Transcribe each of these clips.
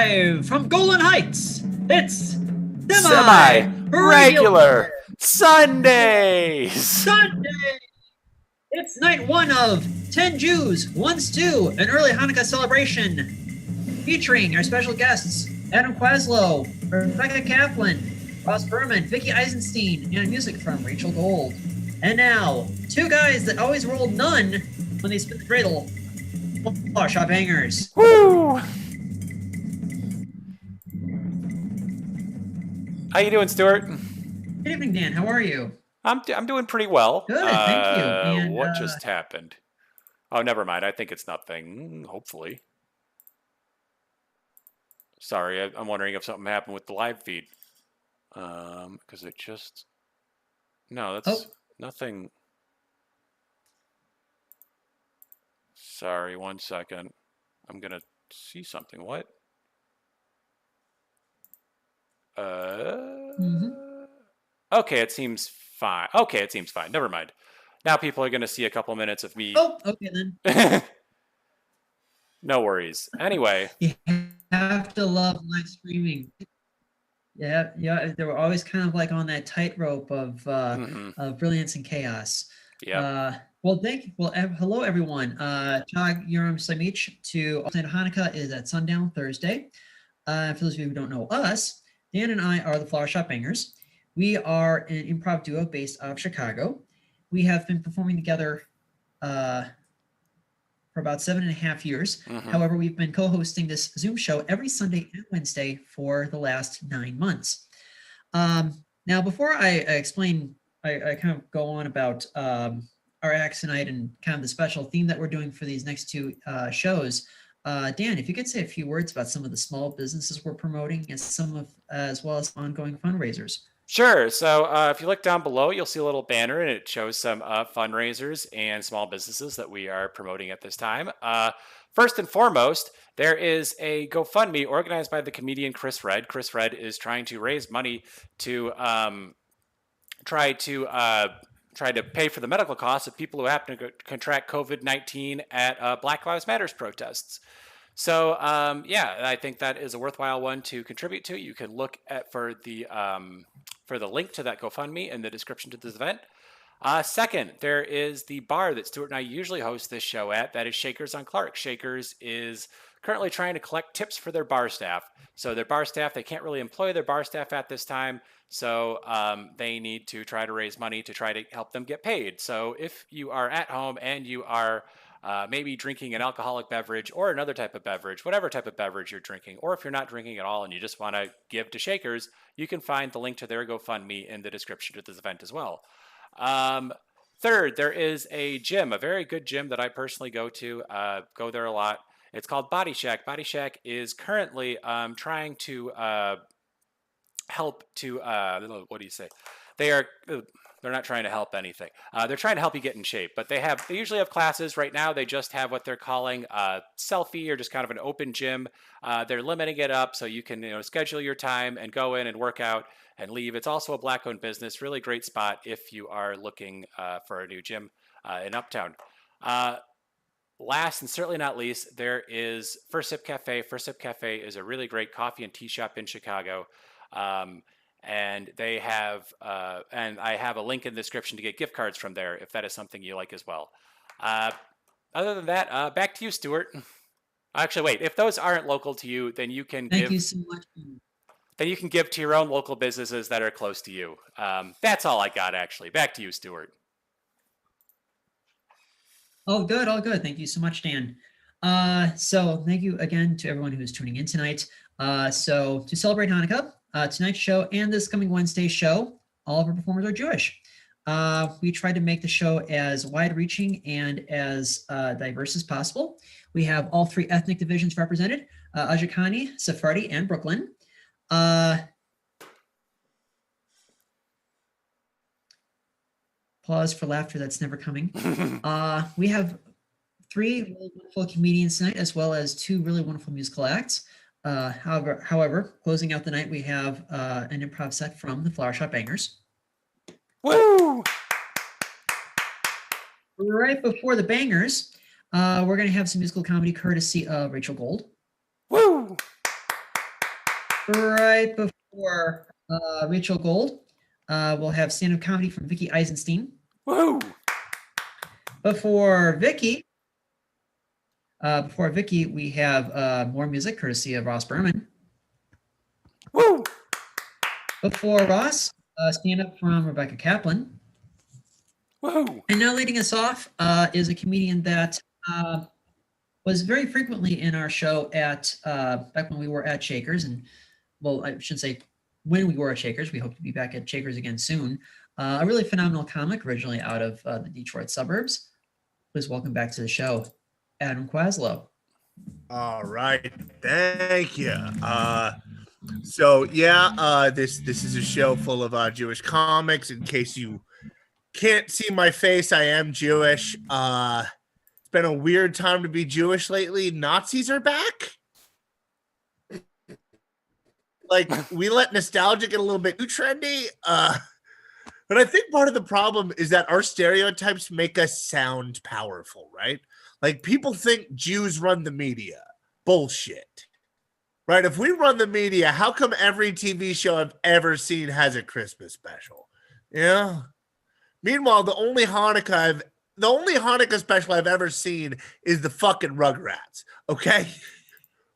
Live from Golan Heights, it's Semi-regular Sundays! It's night one of 10 Jews, 1 stew, an early Hanukkah celebration, featuring our special guests, Adam Kwaselow, Rebecca Kaplan, Berman, Vickie Eisenstein, and music from Rachael Gold. And now, two guys that always rolled none when they spin the dreidel, Bodi Shak bangers. Woo! How you doing, Stuart? Good evening, Dan. How are you? I'm doing pretty well. Good, thank you. And, what just happened? Oh, never mind. I think it's nothing. Hopefully. Sorry, I'm wondering if something happened with the live feed. Because it just... No, that's nothing. Sorry, 1 second. I'm going to see something. What? Okay, it seems fine. Okay, it seems fine. Never mind. Now people are going to see a couple minutes of me. Oh, okay then. No worries. Anyway. You have to love live streaming. Yeah, they were always kind of like on that tightrope of brilliance and chaos. Yeah. Well, hello everyone. Chag Yoram Samich to Hanukkah is at sundown Thursday. For those of you who don't know us, Dan and I are the Flower Shop Bangers. We are an improv duo based out of Chicago. We have been performing together for about 7.5 years. However, we've been co-hosting this Zoom show every Sunday and Wednesday for the last 9 months. Now, before I explain, I kind of go on about our acts tonight and kind of the special theme that we're doing for these next two shows. Dan, if you could say a few words about some of the small businesses we're promoting and as well as ongoing fundraisers. Sure. So if you look down below, you'll see a little banner and it shows some fundraisers and small businesses that we are promoting at this time. First and foremost, there is a GoFundMe organized by the comedian Chris Redd. Chris Redd is trying to raise money to try to pay for the medical costs of people who happen to contract COVID-19 at Black Lives Matter protests. So yeah, I think that is a worthwhile one to contribute to. You can look for the link to that GoFundMe in the description to this event. Second, there is the bar that Stuart and I usually host this show at. That is Shakers on Clark. Shakers is currently trying to collect tips for their bar staff. So their bar staff, they can't really employ their bar staff at this time. So they need to try to raise money to try to help them get paid. So if you are at home and you are maybe drinking an alcoholic beverage or another type of beverage, whatever type of beverage you're drinking, or if you're not drinking at all and you just want to give to Shakers, you can find the link to their GoFundMe in the description to this event as well. Third, there is a gym, a very good gym that I personally go to, go there a lot. It's called Bodi Shak. Bodi Shak is currently trying to help to, what do you say? They're not trying to help anything. They're trying to help you get in shape, but they usually have classes. Right now, they just have what they're calling selfie or just kind of an open gym. They're limiting it up so you can schedule your time and go in and work out and leave. It's also a Black-owned business. Really great spot if you are looking for a new gym in Uptown. Last and certainly not least, there is First Sip Cafe. First Sip Cafe is a really great coffee and tea shop in Chicago. And they have, and I have a link in the description to get gift cards from there if that is something you like as well. Other than that, back to you, Stuart. Actually, wait, if those aren't local to you, then you can Thank you so much. Then you can give to your own local businesses that are close to you. That's all I got, actually. Back to you, Stuart. Oh, good. All good. Thank you so much, Dan. So thank you again to everyone who is tuning in tonight. So to celebrate Hanukkah, tonight's show and this coming Wednesday's show, all of our performers are Jewish. We tried to make the show as wide-reaching and as diverse as possible. We have all three ethnic divisions represented, Ashkenazi, Sephardi, and Brooklyn. Pause for laughter that's never coming. We have 3 really wonderful comedians tonight, as well as 2 really wonderful musical acts. However, closing out the night, we have an improv set from the Flower Shop Bangers. Woo! Right before the Bangers, we're going to have some musical comedy courtesy of Rachael Gold. Woo! Right before Rachael Gold, we'll have stand-up comedy from Vickie Eisenstein. Woo! Before Vickie, we have more music courtesy of Ross Berman. Woo! Before Ross, stand-up from Rebecca Kaplan. Woo! And now leading us off is a comedian that was very frequently in our show at back when we were at Shakers, and well, I should say when we were at Shakers. We hope to be back at Shakers again soon. A really phenomenal comic, originally out of the Detroit suburbs. Please welcome back to the show, Adam Kwaselow. All right, thank you. So yeah, this is a show full of Jewish comics. In case you can't see my face, I am Jewish. It's been a weird time to be Jewish lately. Nazis are back. Like, we let nostalgia get a little bit too trendy. But I think part of the problem is that our stereotypes make us sound powerful, right? Like, people think Jews run the media. Bullshit. Right? If we run the media, how come every TV show I've ever seen has a Christmas special? Yeah. Meanwhile, the only Hanukkah special I've ever seen is the fucking Rugrats. Okay?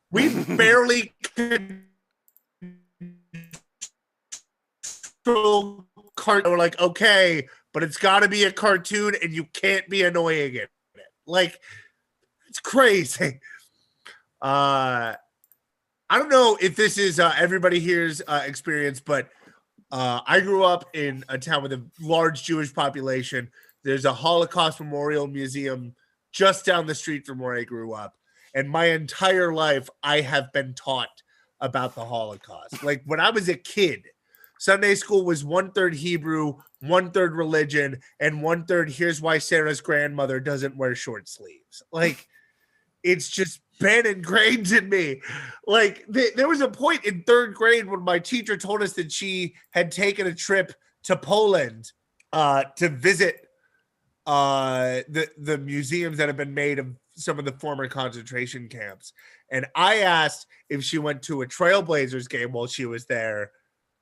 We barely control cartoon. We're like, okay, but it's got to be a cartoon and you can't be annoying in it. Like, it's crazy. I don't know if this is everybody here's experience, but I grew up in a town with a large Jewish population. There's a Holocaust Memorial Museum just down the street from where I grew up. And my entire life, I have been taught about the Holocaust. Like, when I was a kid, Sunday school was 1/3 Hebrew, 1/3 religion, and 1/3 here's why Sarah's grandmother doesn't wear short sleeves. Like, it's just been ingrained in me. Like, there was a point in 3rd grade when my teacher told us that she had taken a trip to Poland to visit the museums that have been made of some of the former concentration camps. And I asked if she went to a Trailblazers game while she was there,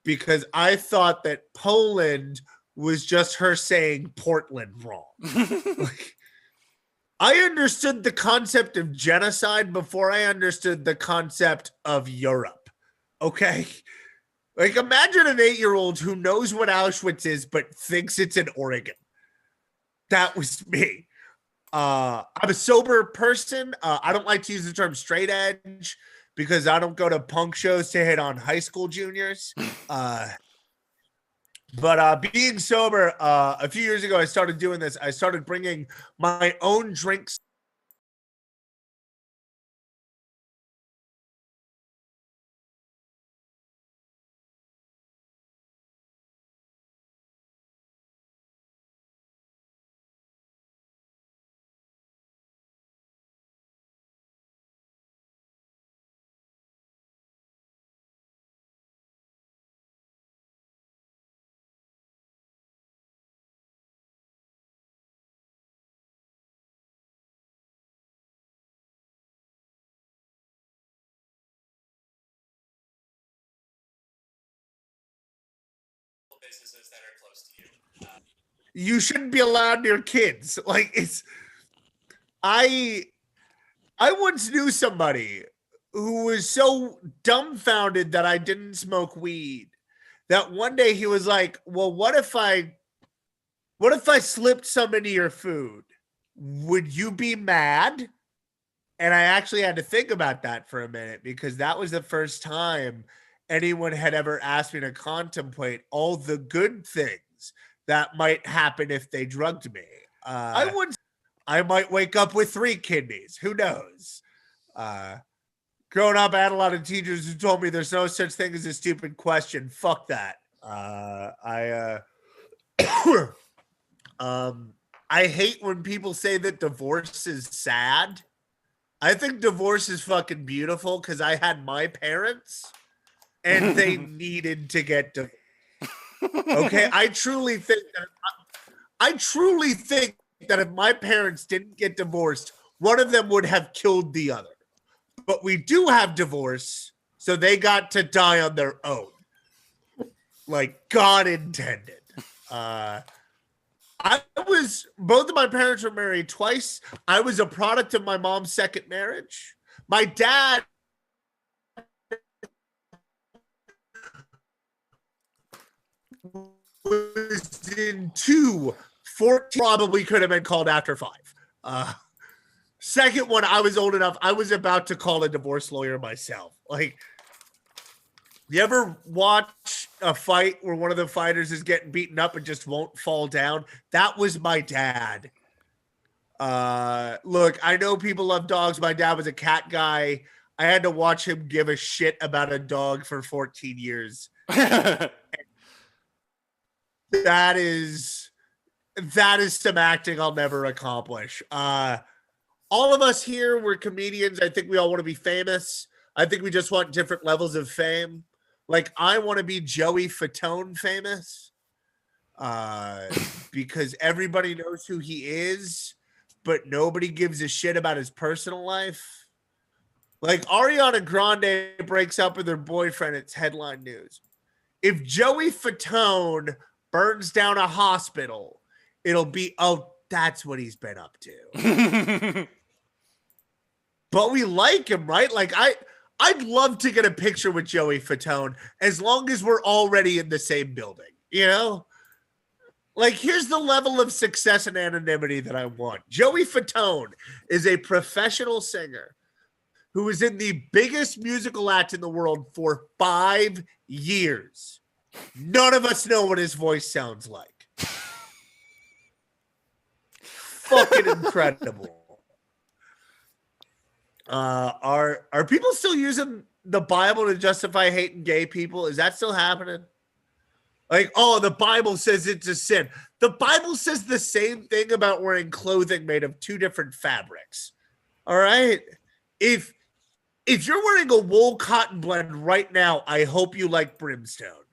because I thought that Poland was just her saying Portland wrong. Like, I understood the concept of genocide before I understood the concept of Europe. Okay? Like, imagine an 8-year-old who knows what Auschwitz is but thinks it's in Oregon. That was me. I'm a sober person. I don't like to use the term straight edge because I don't go to punk shows to hit on high school juniors. But being sober, a few years ago, I started doing this. I started bringing my own drinks. Businesses that are close to you. You shouldn't be allowed near kids. Like, it's, I once knew somebody who was so dumbfounded that I didn't smoke weed that one day he was like, well, what if I slipped some into your food? Would you be mad? And I actually had to think about that for a minute, because that was the first time anyone had ever asked me to contemplate all the good things that might happen if they drugged me. I might wake up with 3 kidneys. Who knows? Growing up, I had a lot of teachers who told me there's no such thing as a stupid question. Fuck that. I hate when people say that divorce is sad. I think divorce is fucking beautiful because I had my parents and they needed to get divorced. Okay, I truly think that if my parents didn't get divorced, one of them would have killed the other. But we do have divorce, So they got to die on their own. Like God intended. Both of my parents were married twice. I was a product of my mom's second marriage. My dad was in 2. 14 probably could have been called after 5. Second one, I was old enough. I was about to call a divorce lawyer myself. Like, you ever watch a fight where one of the fighters is getting beaten up and just won't fall down? That was my dad. Look, I know people love dogs. My dad was a cat guy. I had to watch him give a shit about a dog for 14 years. That is some acting I'll never accomplish. All of us here, we're comedians. I think we all want to be famous. I think we just want different levels of fame. Like, I want to be Joey Fatone famous because everybody knows who he is, but nobody gives a shit about his personal life. Like, Ariana Grande breaks up with her boyfriend. It's headline news. If Joey Fatone burns down a hospital, it'll be, oh, that's what he's been up to. But we like him, right? Like, I'd love to get a picture with Joey Fatone as long as we're already in the same building, you know? Like, here's the level of success and anonymity that I want. Joey Fatone is a professional singer who was in the biggest musical act in the world for 5 years. None of us know what his voice sounds like. Fucking incredible. Are people still using the Bible to justify hating gay people? Is that still happening? Like, oh, the Bible says it's a sin. The Bible says the same thing about wearing clothing made of 2 different fabrics. All right? If you're wearing a wool cotton blend right now, I hope you like brimstone.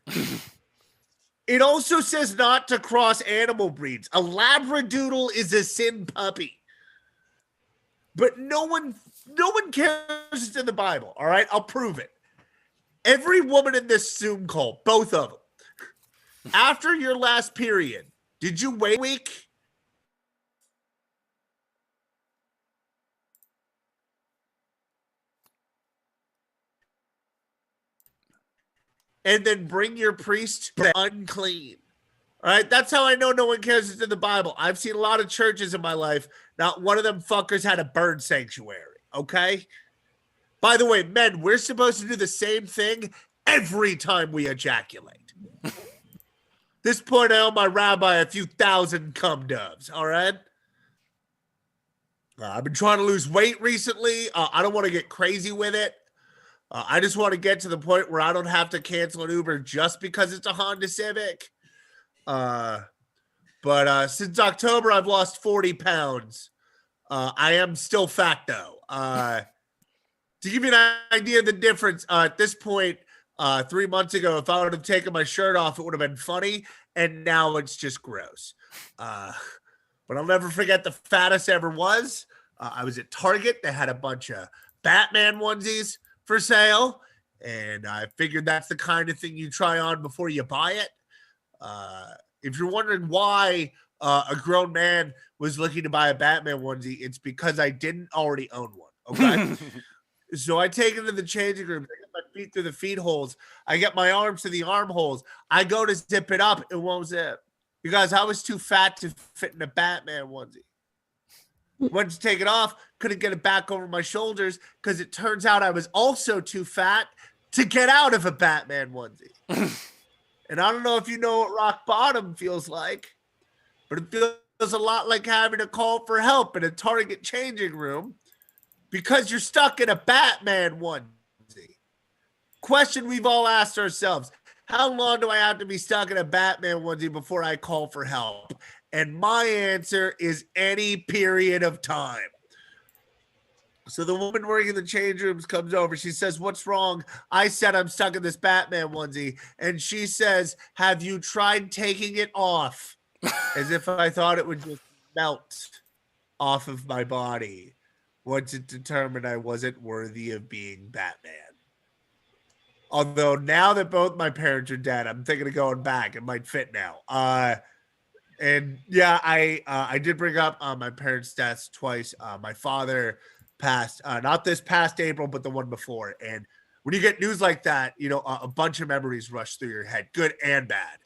It also says not to cross animal breeds. A Labradoodle is a sin puppy. But no one cares it's in the Bible, all right? I'll prove it. Every woman in this Zoom call, both of them, after your last period, did you wait a week? And then bring your priest to unclean. All right, that's how I know no one cares it's in the Bible. I've seen a lot of churches in my life. Not one of them fuckers had a bird sanctuary, okay? By the way, men, we're supposed to do the same thing every time we ejaculate. This point, I owe my rabbi a few thousand cum doves, all right? I've been trying to lose weight recently. I don't want to get crazy with it. I just want to get to the point where I don't have to cancel an Uber just because it's a Honda Civic. But since October, I've lost 40 pounds. I am still fat, though. To give you an idea of the difference, at this point, 3 months ago, if I would have taken my shirt off, it would have been funny. And now it's just gross. But I'll never forget the fattest I ever was. I was at Target. They had a bunch of Batman onesies for sale. And I figured that's the kind of thing you try on before you buy it. If you're wondering why a grown man was looking to buy a Batman onesie, it's because I didn't already own one. Okay. So I take it to the changing room. I get my feet through the feet holes. I get my arms to the armholes. I go to zip it up. It won't zip. You guys, I was too fat to fit in a Batman onesie. Went to take it off. Couldn't get it back over my shoulders because it turns out I was also too fat to get out of a Batman onesie. And I don't know if you know what rock bottom feels like, but it feels a lot like having to call for help in a Target changing room because you're stuck in a Batman onesie. Question we've all asked ourselves: how long do I have to be stuck in a Batman onesie before I call for help? And my answer is any period of time. So the woman working in the change rooms comes over. She says, "What's wrong?" I said, "I'm stuck in this Batman onesie." And she says, "Have you tried taking it off?" As if I thought it would just melt off of my body once it determined I wasn't worthy of being Batman. Although now that both my parents are dead, I'm thinking of going back. It might fit now. And yeah, I did bring up my parents' deaths twice. My father passed not this past April, but the one before. And when you get news like that, a bunch of memories rush through your head, good and bad.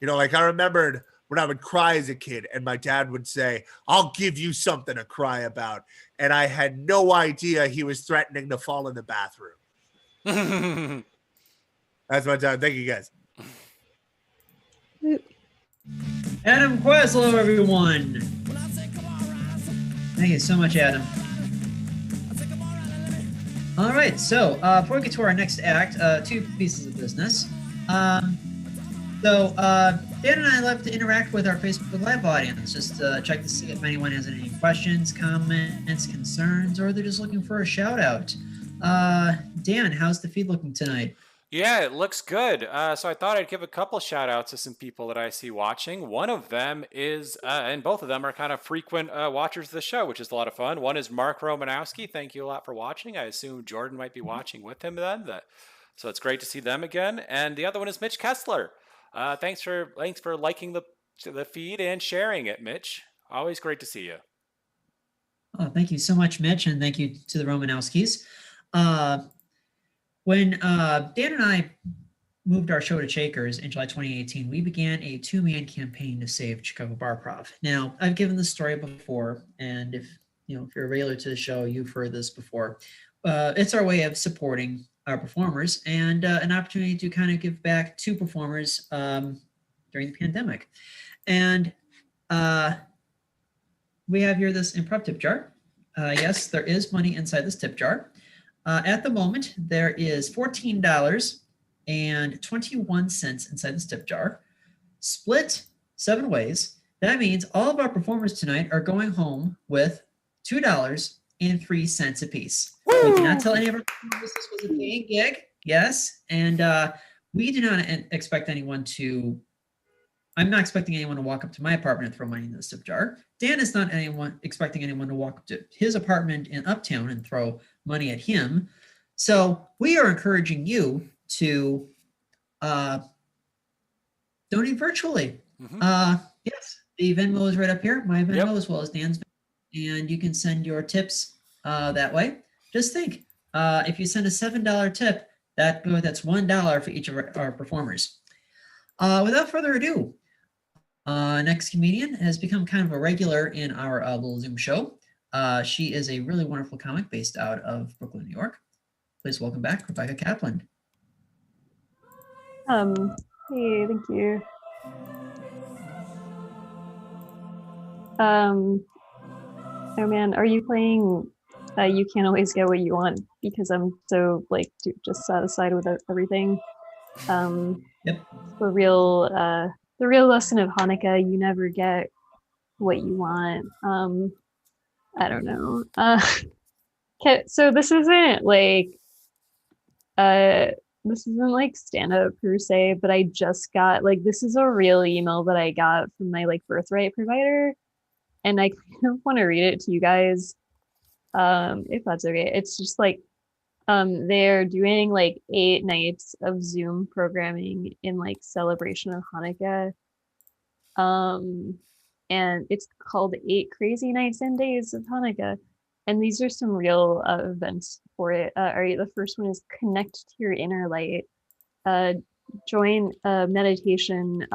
Like I remembered when I would cry as a kid, and my dad would say, "I'll give you something to cry about," and I had no idea he was threatening to fall in the bathroom. That's my time. Thank you, guys. Adam Kwaselow, everyone. Thank you so much, Adam. All right, so before we get to our next act, two pieces of business. Dan and I love to interact with our Facebook Live audience, just check to see if anyone has any questions, comments, concerns, or they're just looking for a shout out. Dan, how's the feed looking tonight? Yeah, it looks good. So I thought I'd give a couple shout outs to some people that I see watching. One of them is, and both of them are kind of frequent watchers of the show, which is a lot of fun. One is Mark Romanowski. Thank you a lot for watching. I assume Jordan might be watching with him then. So it's great to see them again. And the other one is Mitch Kessler. Thanks for liking the feed and sharing it, Mitch. Always great to see you. Oh, thank you so much, Mitch, and thank you to the Romanowskis. When Dan and I moved our show to Shakers in July 2018, we began a two-man campaign to save Chicago Barprov. Now, I've given this story before, and if you're a regular to the show, you've heard this before. It's our way of supporting our performers and an opportunity to kind of give back to performers during the pandemic. And we have here this improv tip jar. Yes, there is money inside this tip jar. At the moment, there is $14.21 inside this tip jar, split 7 ways. That means all of our performers tonight are going home with $2.03 a piece. Woo! We did not tell any of our performers this was a paying gig. Yes, and we do not expect anyone to. I'm not expecting anyone to walk up to my apartment and throw money in this tip jar. Dan is not expecting anyone to walk up to his apartment in Uptown and throw money at him. So we are encouraging you to donate virtually. Mm-hmm. Yes, the Venmo is right up here. My Venmo as well as Dan's Venmo, and you can send your tips that way. Just think, if you send a $7 tip, that's $1 for each of our performers. Without further ado, next comedian has become kind of a regular in our little Zoom show. She is a really wonderful comic based out of Brooklyn, New York. Please welcome back Rebecca Kaplan. Hey, thank you. Oh man, are you playing You Can't Always Get What You Want? Because I'm so just satisfied with everything. Yep. The real lesson of Hanukkah, you never get what you want. I don't know. So this isn't stand-up per se, but I just got this is a real email that I got from my birthright provider, and I kind of want to read it to you guys, if that's okay. It's just they're doing 8 nights of Zoom programming in celebration of Hanukkah. And it's called 8 Crazy Nights and Days of Hanukkah. And these are some real events for it. The first one is connect to your inner light. Join a meditation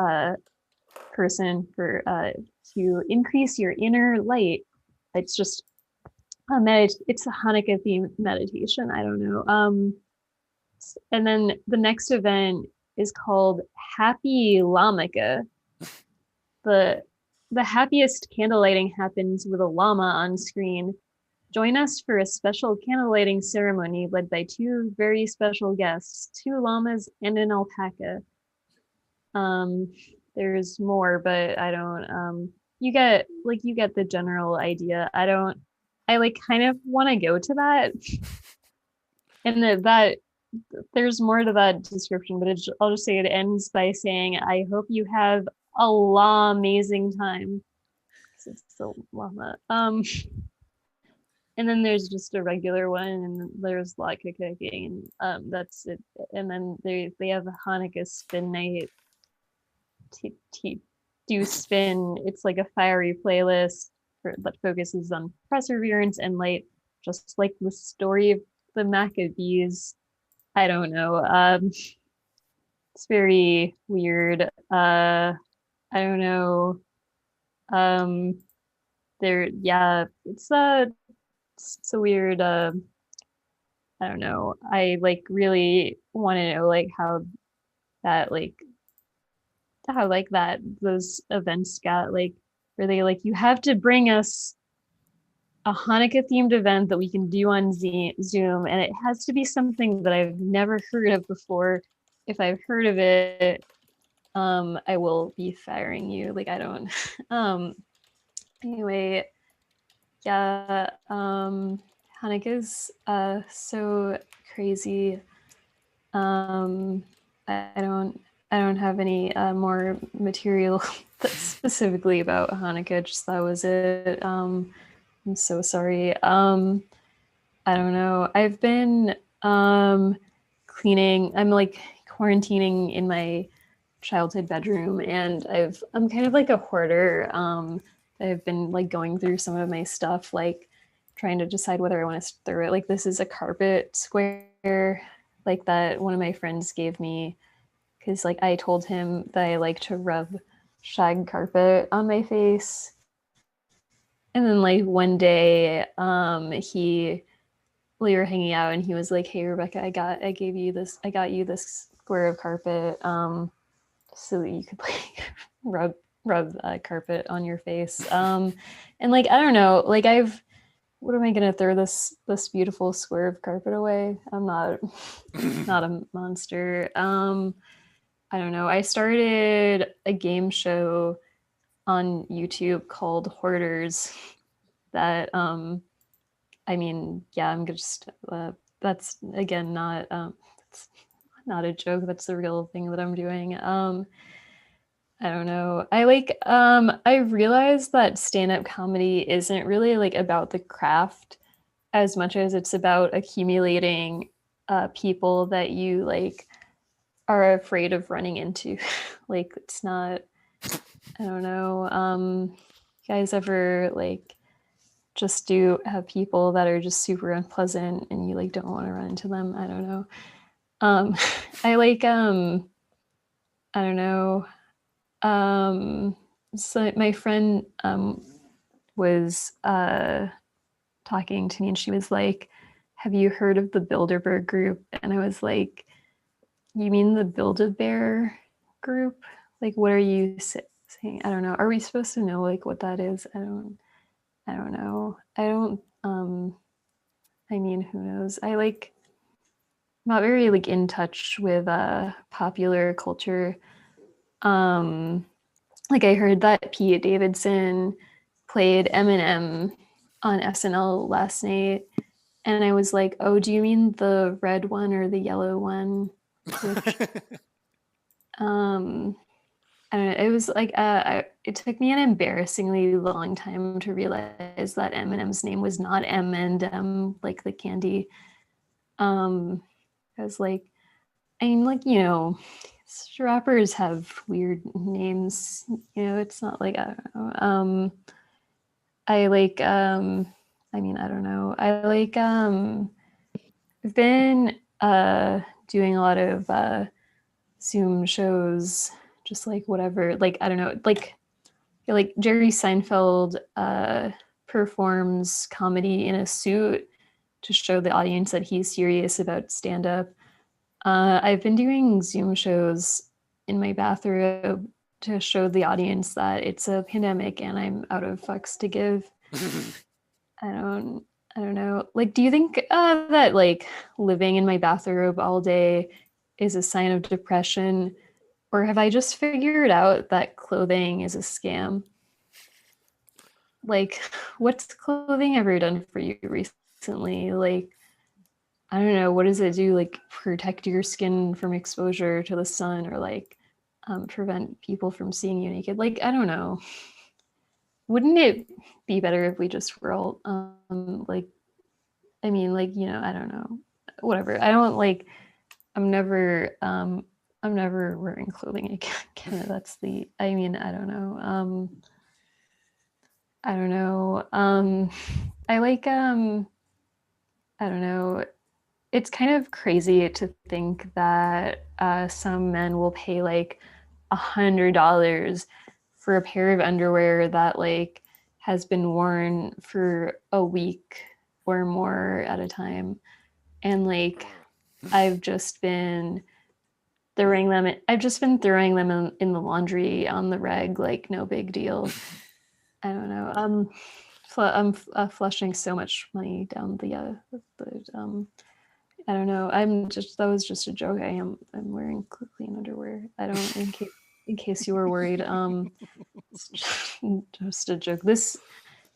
person to increase your inner light. It's just it's a Hanukkah themed meditation. I don't know. And then the next event is called Happy Lamika. The happiest candlelighting happens with a llama on screen. Join us for a special candlelighting ceremony led by 2 very special guests, 2 llamas and an alpaca. There's more, but I don't. You get the general idea. I kind of want to go to that, and that there's more to that description. But I'll just say it ends by saying, "I hope you have a amazing time." It's the llama. and then there's just a regular one, and there's latke cooking, and that's it. And then they have a Hanukkah spin night. Do spin. It's like a fiery playlist that focuses on perseverance and light, just like the story of the Maccabees. I don't know. It's very weird. I don't know. Yeah, it's a weird. I don't know. I like really want to know like how that those events got like, where they like, you have to bring us a Hanukkah themed event that we can do on Zoom, and it has to be something that I've never heard of before. If I've heard of it, I will be firing you. Like, I don't. Anyway, yeah. Hanukkah's so crazy. I don't have any more material that's specifically about Hanukkah. Just that was it. I'm so sorry. I don't know. I've been cleaning. I'm like quarantining in my childhood bedroom, and I'm kind of like a hoarder. I've been like going through some of my stuff, like trying to decide whether I want to throw it. Like, this is a carpet square, like that one of my friends gave me, because like I told him that I like to rub shag carpet on my face. And then like one day, we were hanging out, and he was like, "Hey Rebecca, I got you this square of carpet, so that you could like rub carpet on your face." And like, I don't know, like what am I gonna throw this beautiful square of carpet away? I'm not not a monster. I don't know. I started a game show on YouTube called Hoarders that I mean, yeah, I'm just that's again not it's not a joke, that's the real thing that I'm doing. I don't know. I realized that stand-up comedy isn't really like about the craft as much as it's about accumulating people that you like are afraid of running into. Like, it's not, I don't know. You guys ever like just do have people that are just super unpleasant and you like don't want to run into them? I don't know. I like I don't know. So my friend was talking to me, and she was like, "Have you heard of the Bilderberg group?" And I was like, "You mean the Build-A-Bear group? Like, what are you saying? I don't know. Are we supposed to know like what that is? I don't know. I mean, who knows? I'm not very like in touch with popular culture. Like, I heard that Pete Davidson played Eminem on SNL last night, and I was like, "Oh, do you mean the red one or the yellow one?" Which, I don't know. It was like it took me an embarrassingly long time to realize that Eminem's name was not M&M, like the candy. I was like, I mean, like, you know, rappers have weird names. You know, it's not like, I don't know. I like, I mean, I don't know. I like, I've been doing a lot of Zoom shows, just like whatever, like, I don't know, like Jerry Seinfeld performs comedy in a suit to show the audience that he's serious about stand-up. I've been doing Zoom shows in my bathroom to show the audience that it's a pandemic and I'm out of fucks to give. I don't know. Like, do you think that like living in my bathrobe all day is a sign of depression? Or have I just figured out that clothing is a scam? Like, what's clothing ever done for you recently? Like, I don't know, what does it do? Like, protect your skin from exposure to the sun, or like prevent people from seeing you naked? Like, I don't know. Wouldn't it be better if we just were all like I mean, like, you know, I don't know, whatever. I don't like, I'm never wearing clothing again. That's the, I mean, I don't know. I don't know. I like, I don't know. It's kind of crazy to think that some men will pay like $100 for a pair of underwear that like has been worn for a week or more at a time. And like I've just been throwing them in the laundry on the reg, like no big deal. I don't know. I'm flushing so much money down the I don't know. That was just a joke. I'm wearing clean underwear. I don't, in case you were worried. It's just a joke. This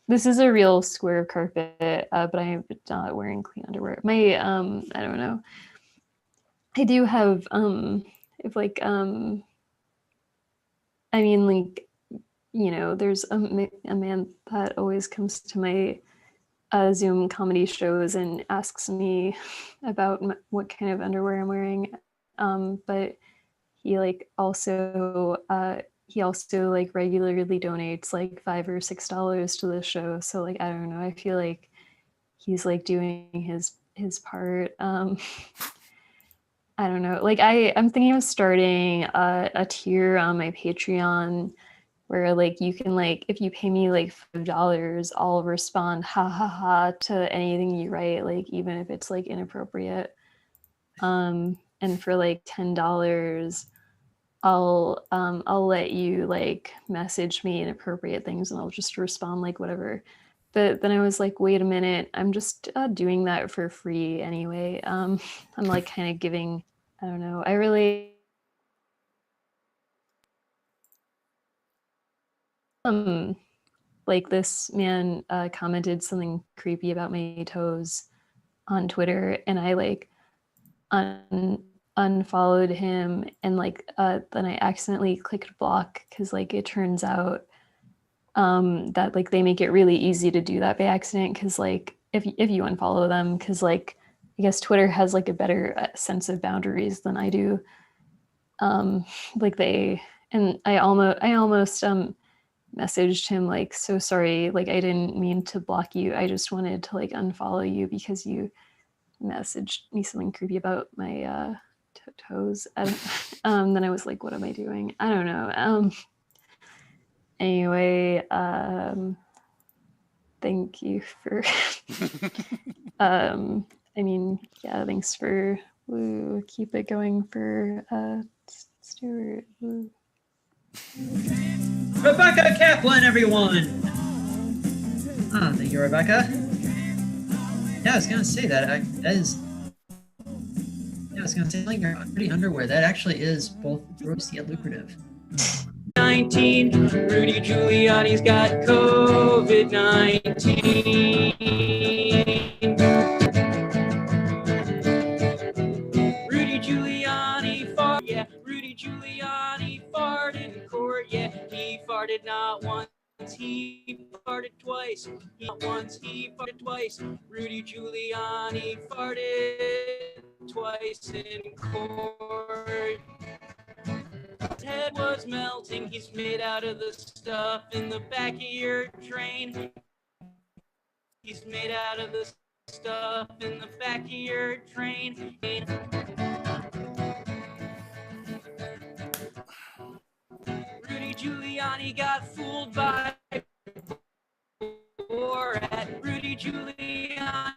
is a real square of carpet, but I am not wearing clean underwear. My I don't know. I do have if like I mean, like, you know, there's a man that always comes to my Zoom comedy shows and asks me about what kind of underwear I'm wearing. But he like also like regularly donates like $5 or $6 to the show. So like, I don't know. I feel like he's like doing his part. I don't know. Like I'm thinking of starting a tier on my Patreon where like you can like, if you pay me like $5, I'll respond ha ha ha to anything you write, like even if it's like inappropriate. And for like $10, I'll let you like message me inappropriate things and I'll just respond like whatever. But then I was like, wait a minute, I'm just doing that for free anyway. I'm like kind of giving, I don't know. I really like this man commented something creepy about my toes on Twitter, and I like unfollowed him, and like then I accidentally clicked block because like it turns out that like they make it really easy to do that by accident, because like if you unfollow them, because like I guess Twitter has like a better sense of boundaries than I do. Like they, and I almost messaged him like, so sorry, like I didn't mean to block you, I just wanted to like unfollow you because you messaged me something creepy about my toes. Then I was like, what am I doing? I don't know. Anyway, thank you for I mean, yeah, thanks for keep it going for Stuart. Woo. Rebecca Kaplan, everyone. Thank you, Rebecca. Yeah, I was gonna say that is. Yeah, I was gonna say like your pretty underwear. That actually is both gross yet lucrative. 19. Rudy Giuliani's got COVID-19. Rudy Giuliani farted. Yeah, Rudy Giuliani farted in court. Yeah, he farted not once. He farted twice. Not once, he farted twice. Rudy Giuliani farted twice in court. His head was melting. He's made out of the stuff in the back of your train. He's made out of the stuff in the back of your train. Rudy Giuliani got fooled by Borat. Rudy Giuliani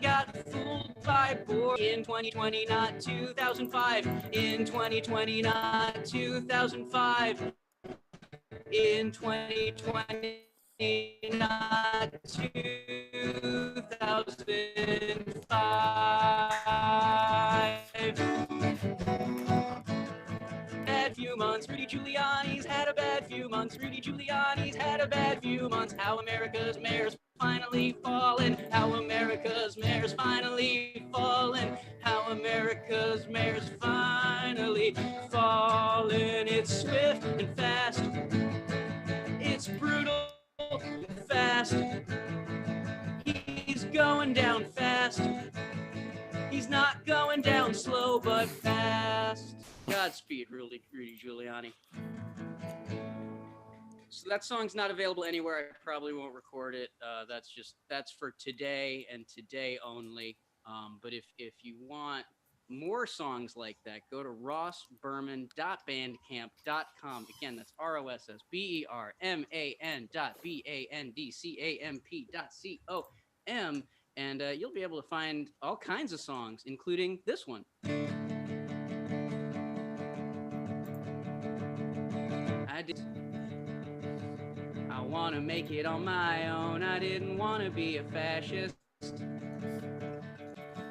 got fooled by Borat in 2020, not 2005. In 2020, not 2005. In 2020, not 2005. Bad few months. Rudy Giuliani's had a bad few months. Rudy Giuliani's had a bad few months. How America's mayor's finally fallen. How America's mayor's finally fallen. How America's mayor's finally fallen. It's swift and fast. It's brutal and fast. He's going down fast. He's not going down slow, but fast. Godspeed, Rudy Giuliani. So that song's not available anywhere. I probably won't record it. That's for today and today only. But if you want more songs like that, go to rossberman.bandcamp.com. Again, that's rossberman.bandcamp.com. And you'll be able to find all kinds of songs, including this one. I want to make it on my own. I didn't want to be a fascist.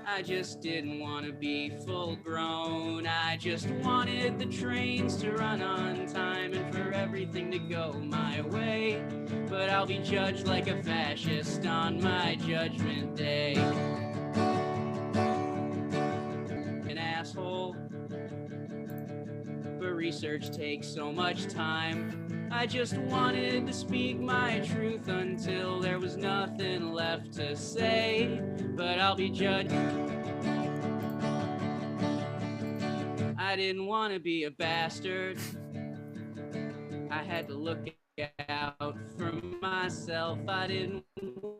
I just didn't want to be full grown. I just wanted the trains to run on time and for everything to go my way. But I'll be judged like a fascist on my judgment day. An asshole. But research takes so much time. I just wanted to speak my truth until there was nothing left to say. But I'll be judged. I didn't want to be a bastard. I had to look out for myself. I didn't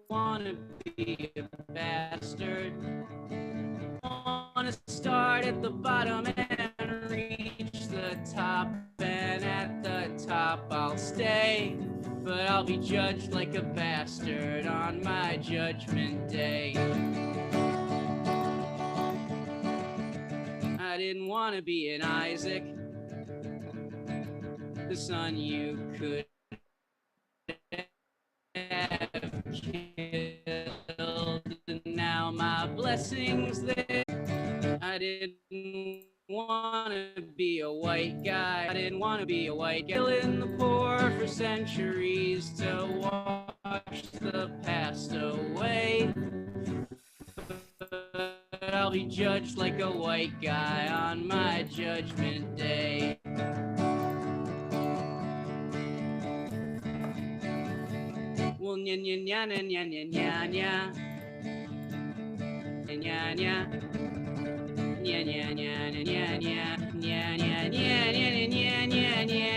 want to be a bastard. I want to start at the bottom and reach the top. And at the top I'll stay. But I'll be judged like a bastard on my judgment day. I didn't want to be an Isaac, the son you could have killed, and now my blessings there. I didn't want to be a white guy. I didn't want to be a white guy. Killing the poor for centuries to wash the past away. But I'll be judged like a white guy on my judgment day. Well, nya nya nya nya nya nya nya nya nya nya nya nya nya nya nya nya nya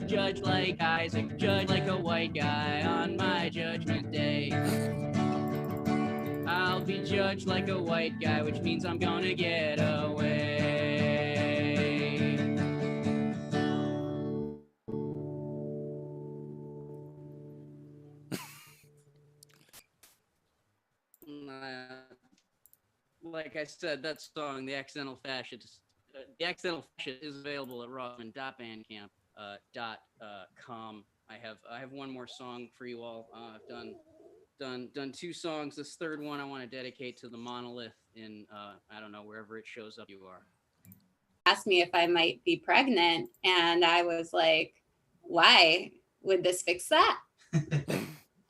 judge like Isaac, judge like a white guy on my judgment day. I'll be judged like a white guy, which means I'm gonna get away. Like I said, that song, The Accidental Fascist, is available at rossman.bandcamp.com. I have one more song for you all. I've done two songs. This third one I want to dedicate to the monolith in I don't know, wherever it shows up you are. Asked me if I might be pregnant, and I was like, why would this fix that?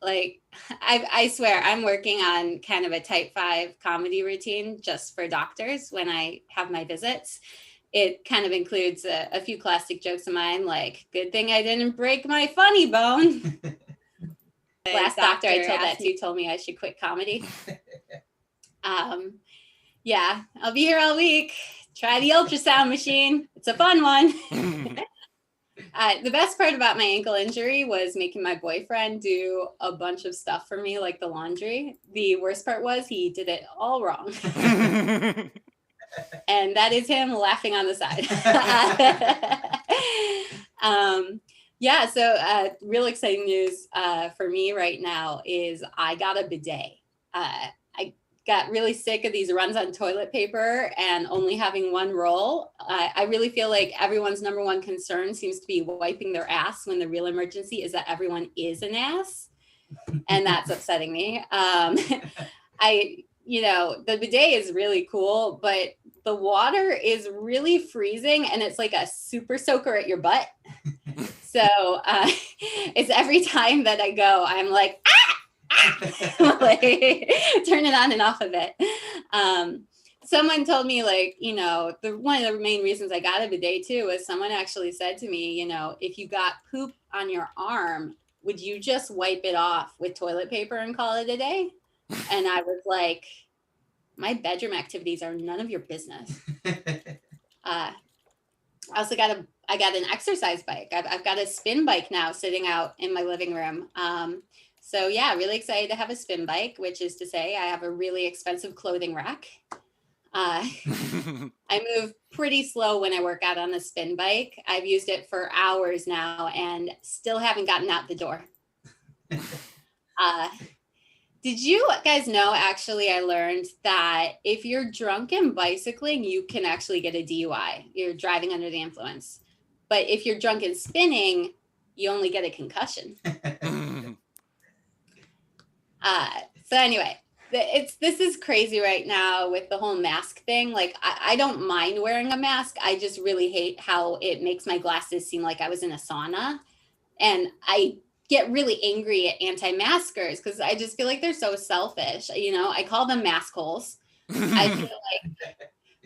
Like, I swear I'm working on kind of a type 5 comedy routine just for doctors when I have my visits. It kind of includes a few classic jokes of mine, like, good thing I didn't break my funny bone. Last doctor I told that to told me I should quit comedy. Yeah, I'll be here all week. Try the ultrasound machine. It's a fun one. The best part about my ankle injury was making my boyfriend do a bunch of stuff for me, like the laundry. The worst part was he did it all wrong. And that is him laughing on the side. Yeah, so real exciting news for me right now is I got a bidet. I got really sick of these runs on toilet paper and only having one roll. I really feel like everyone's number one concern seems to be wiping their ass when the real emergency is that everyone is an ass. And that's upsetting me. The bidet is really cool, but the water is really freezing and it's like a super soaker at your butt. So it's every time that I go, I'm like, ah! Like, turn it on and off of it. someone told me, like, you know, one of the main reasons I got a bidet too was someone actually said to me, you know, if you got poop on your arm, would you just wipe it off with toilet paper and call it a day? And I was like, my bedroom activities are none of your business. I also got an exercise bike. I've got a spin bike now sitting out in my living room. So yeah, really excited to have a spin bike, which is to say I have a really expensive clothing rack. I move pretty slow when I work out on the spin bike. I've used it for hours now and still haven't gotten out the door. Did you guys know, actually, I learned that if you're drunk and bicycling, you can actually get a DUI. You're driving under the influence. But if you're drunk and spinning, you only get a concussion. So anyway, this is crazy right now with the whole mask thing. Like, I don't mind wearing a mask. I just really hate how it makes my glasses seem like I was in a sauna. And I get really angry at anti-maskers because I just feel like they're so selfish. You know, I call them mask holes. I feel like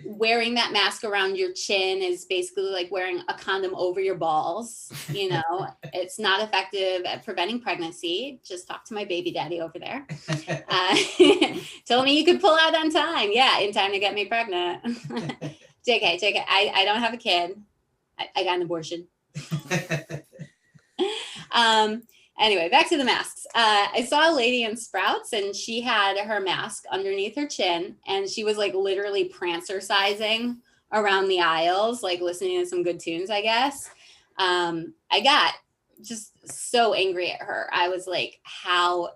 wearing that mask around your chin is basically like wearing a condom over your balls. You know, it's not effective at preventing pregnancy. Just talk to my baby daddy over there. Told me you could pull out on time. Yeah, in time to get me pregnant. JK, I don't have a kid. I got an abortion. Anyway, back to the masks. I saw a lady in Sprouts and she had her mask underneath her chin and she was like literally prancer-sizing around the aisles, like listening to some good tunes, I guess. I got just so angry at her. I was like, how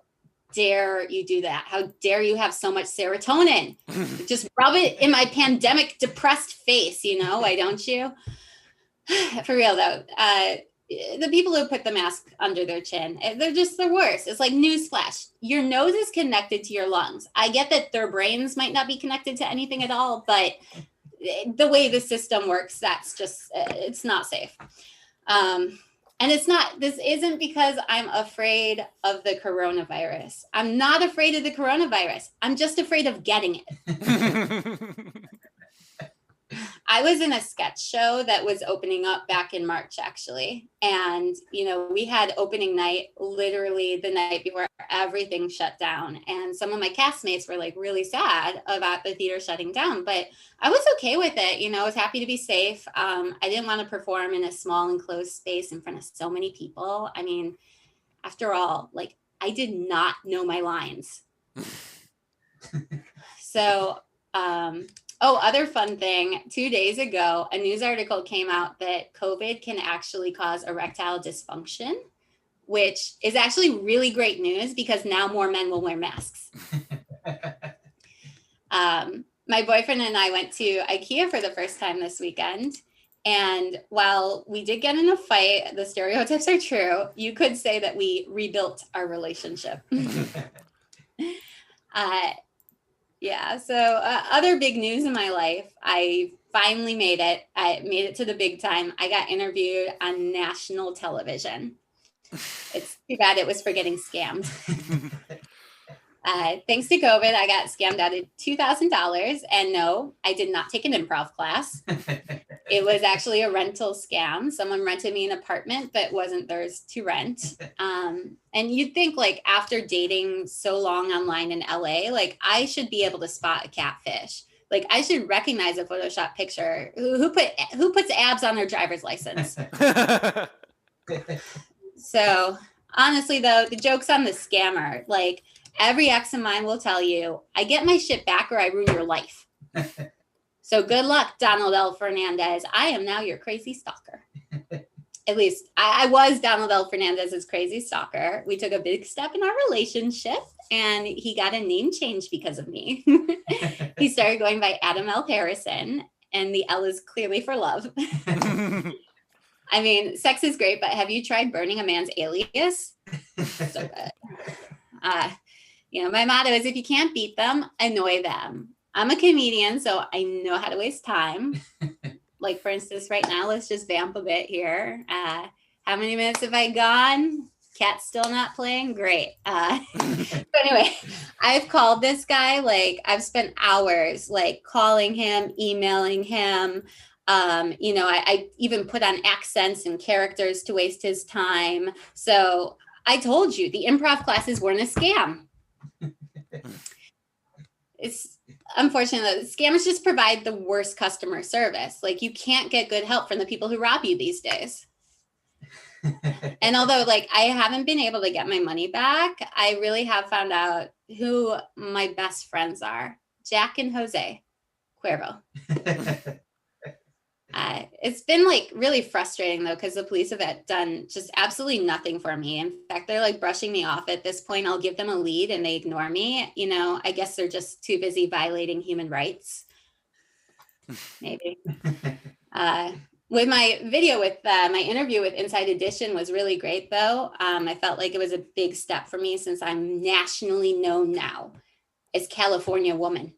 dare you do that? How dare you have so much serotonin? Just rub it in my pandemic depressed face, you know, why don't you? For real though. The people who put the mask under their chin, they're just the worst. It's like newsflash. Your nose is connected to your lungs. I get that their brains might not be connected to anything at all, but the way the system works, that's just, it's not safe. And this isn't because I'm afraid of the coronavirus. I'm not afraid of the coronavirus. I'm just afraid of getting it. I was in a sketch show that was opening up back in March, actually. And, you know, we had opening night literally the night before everything shut down. And some of my castmates were like really sad about the theater shutting down, but I was okay with it. You know, I was happy to be safe. I didn't want to perform in a small enclosed space in front of so many people. I mean, after all, like, I did not know my lines. So, other fun thing, 2 days ago, a news article came out that COVID can actually cause erectile dysfunction, which is actually really great news because now more men will wear masks. My boyfriend and I went to IKEA for the first time this weekend. And while we did get in a fight, the stereotypes are true. You could say that we rebuilt our relationship. Yeah, so other big news in my life, I finally made it. I made it to the big time. I got interviewed on national television. It's too bad it was for getting scammed. Thanks to COVID, I got scammed out of $2,000. And no, I did not take an improv class. It was actually a rental scam. Someone rented me an apartment that wasn't theirs to rent. And you'd think, like, after dating so long online in LA, like, I should be able to spot a catfish. Like, I should recognize a Photoshop picture. Who puts abs on their driver's license? So honestly, though, the joke's on the scammer. Like, every ex of mine will tell you, I get my shit back or I ruin your life. So good luck, Donald L. Fernandez. I am now your crazy stalker. At least I was Donald L. Fernandez's crazy stalker. We took a big step in our relationship and he got a name change because of me. He started going by Adam L. Harrison and the L is clearly for love. I mean, sex is great, but have you tried burning a man's alias? So good. You know, my motto is if you can't beat them, annoy them. I'm a comedian, so I know how to waste time. Like, for instance, right now, let's just vamp a bit here. How many minutes have I gone? Cat's still not playing. Great. But anyway, I've called this guy. Like, I've spent hours like calling him, emailing him. I even put on accents and characters to waste his time. So I told you the improv classes weren't a scam. It's unfortunate that scammers just provide the worst customer service. Like, you can't get good help from the people who rob you these days. And although like I haven't been able to get my money back, I really have found out who my best friends are. Jack and Jose Cuervo. It's been like really frustrating though, because the police have done just absolutely nothing for me. In fact, they're like brushing me off at this point. I'll give them a lead and they ignore me. I guess they're just too busy violating human rights. Maybe. With my video with my interview with Inside Edition was really great though. I felt like it was a big step for me since I'm nationally known now as California woman.